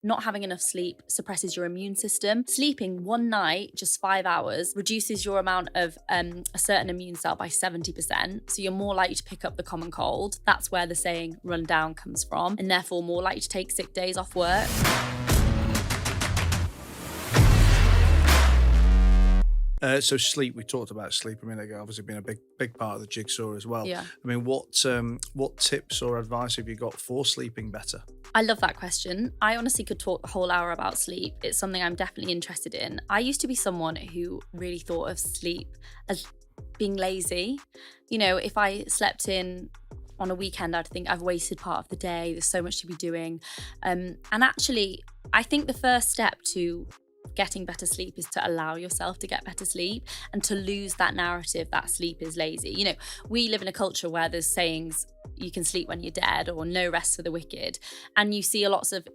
not having enough sleep suppresses your immune system. Sleeping one night, just 5 hours, reduces your amount of a certain immune cell by 70%. So you're more likely to pick up the common cold. That's where the saying run down comes from, and therefore more likely to take sick days off work. So sleep, we talked about sleep a minute ago, obviously being a big part of the jigsaw as well. Yeah. I mean, what tips or advice have you got for sleeping better? I love that question. I honestly could talk the whole hour about sleep. It's something I'm definitely interested in. I used to be someone who really thought of sleep as being lazy. You know, if I slept in on a weekend, I'd think I've wasted part of the day. There's so much to be doing. And actually, I think the first step to getting better sleep is to allow yourself to get better sleep and to lose that narrative that sleep is lazy. You know, we live in a culture where there's sayings, you can sleep when you're dead, or no rest for the wicked. And you see lots of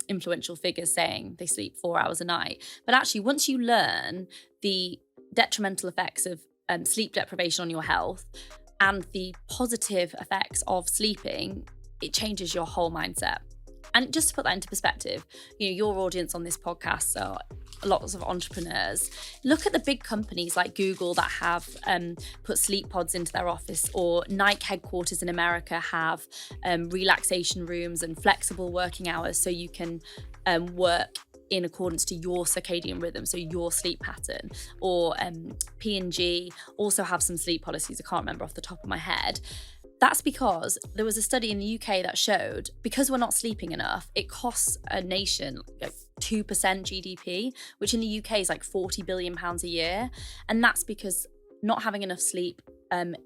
influential figures saying they sleep 4 hours a night. But actually, once you learn the detrimental effects of sleep deprivation on your health and the positive effects of sleeping, it changes your whole mindset. And just to put that into perspective, you know, your audience on this podcast are lots of entrepreneurs. Look at the big companies like Google that have put sleep pods into their office, or Nike headquarters in America have relaxation rooms and flexible working hours so you can work in accordance to your circadian rhythm, so your sleep pattern. Or P&G also have some sleep policies. I can't remember off the top of my head. That's because there was a study in the UK that showed because we're not sleeping enough, it costs a nation like 2% GDP, which in the UK is like £40 billion a year. And that's because not having enough sleep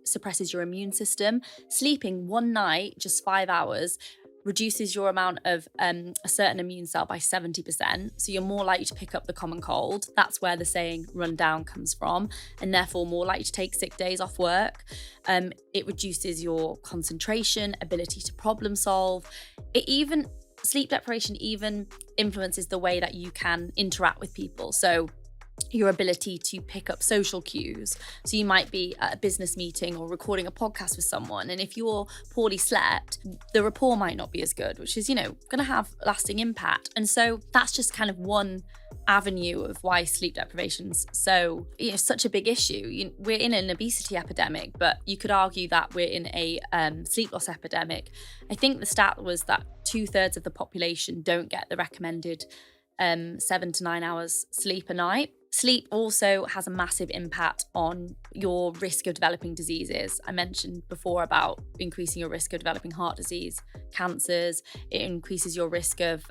suppresses your immune system. Sleeping one night, just 5 hours, reduces your amount of a certain immune cell by 70%. So you're more likely to pick up the common cold. That's where the saying run down comes from, and therefore more likely to take sick days off work. It reduces your concentration, ability to problem solve. Sleep deprivation even influences the way that you can interact with people. So your ability to pick up social cues. So you might be at a business meeting or recording a podcast with someone, and if you're poorly slept, the rapport might not be as good, which is, you know, going to have lasting impact. And so that's just kind of one avenue of why sleep deprivation's so, you know, such a big issue. We're in an obesity epidemic, but you could argue that we're in a sleep loss epidemic. I think the stat was that 2/3 of the population don't get the recommended 7 to 9 hours sleep a night. Sleep also has a massive impact on your risk of developing diseases. I mentioned before about increasing your risk of developing heart disease, cancers. It increases your risk of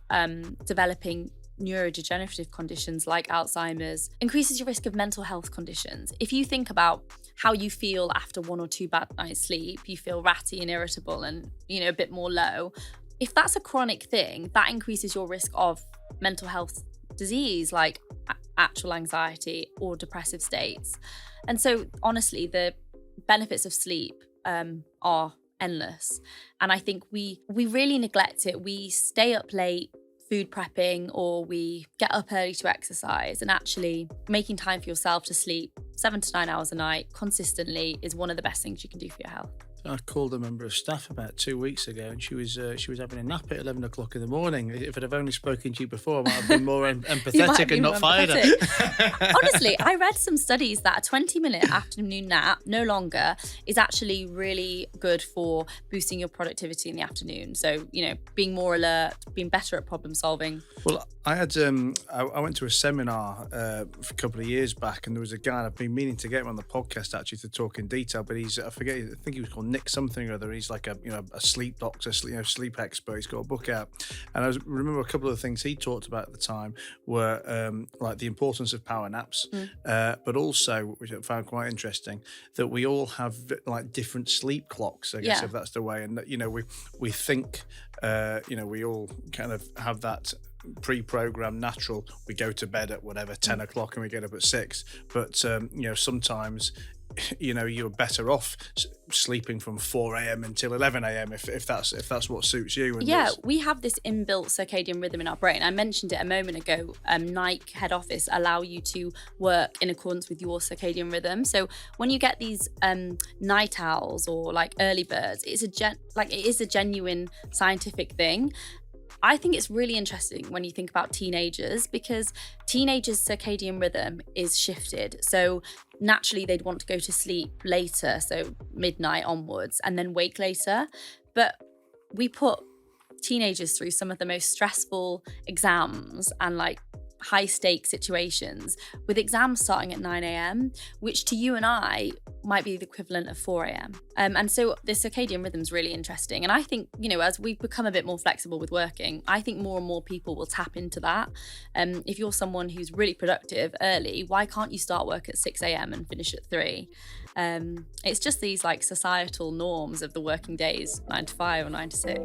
developing neurodegenerative conditions like Alzheimer's, increases your risk of mental health conditions. If you think about how you feel after 1 or 2 bad nights sleep, you feel ratty and irritable and, you know, a bit more low. If that's a chronic thing, that increases your risk of mental health disease like actual anxiety or depressive states. And so honestly, the benefits of sleep are endless. And I think we really neglect it. We stay up late food prepping, or we get up early to exercise, and actually making time for yourself to sleep 7 to 9 hours a night consistently is one of the best things you can do for your health. I called a member of staff about 2 weeks ago, and she was having a nap at 11 o'clock in the morning. If I'd have only spoken to you before, I might have been more empathetic and not fired her. Honestly, I read some studies that a 20-minute afternoon nap, no longer, is actually really good for boosting your productivity in the afternoon. So, you know, being more alert, being better at problem solving. Well, I had I went to a seminar a couple of years back, and there was a guy, and I've been meaning to get him on the podcast actually to talk in detail, but I think he was called Nick something or other. He's like a sleep doctor, sleep expert. He's got a book out, and I remember a couple of the things he talked about at the time were like the importance of power naps, but also, which I found quite interesting, that we all have like different sleep clocks, I guess, if that's the way, and that, you know, we think we all kind of have that pre-programmed natural, we go to bed at whatever 10 o'clock and we get up at 6, but sometimes you're better off sleeping from 4 a.m. until 11 a.m. if that's what suits you. And we have this inbuilt circadian rhythm in our brain. I mentioned it a moment ago. Nike head office allow you to work in accordance with your circadian rhythm. So when you get these night owls or like early birds, it is a genuine scientific thing. I think it's really interesting when you think about teenagers, because teenagers' circadian rhythm is shifted. So naturally they'd want to go to sleep later, so midnight onwards, and then wake later. But we put teenagers through some of the most stressful exams and like high stakes situations, with exams starting at 9 a.m, which to you and I might be the equivalent of 4 a.m. And so the circadian rhythm is really interesting. And I think, as we've become a bit more flexible with working, I think more and more people will tap into that. If you're someone who's really productive early, why can't you start work at 6 a.m. and finish at 3? It's just these like societal norms of the working days, 9 to 5 or 9 to 6.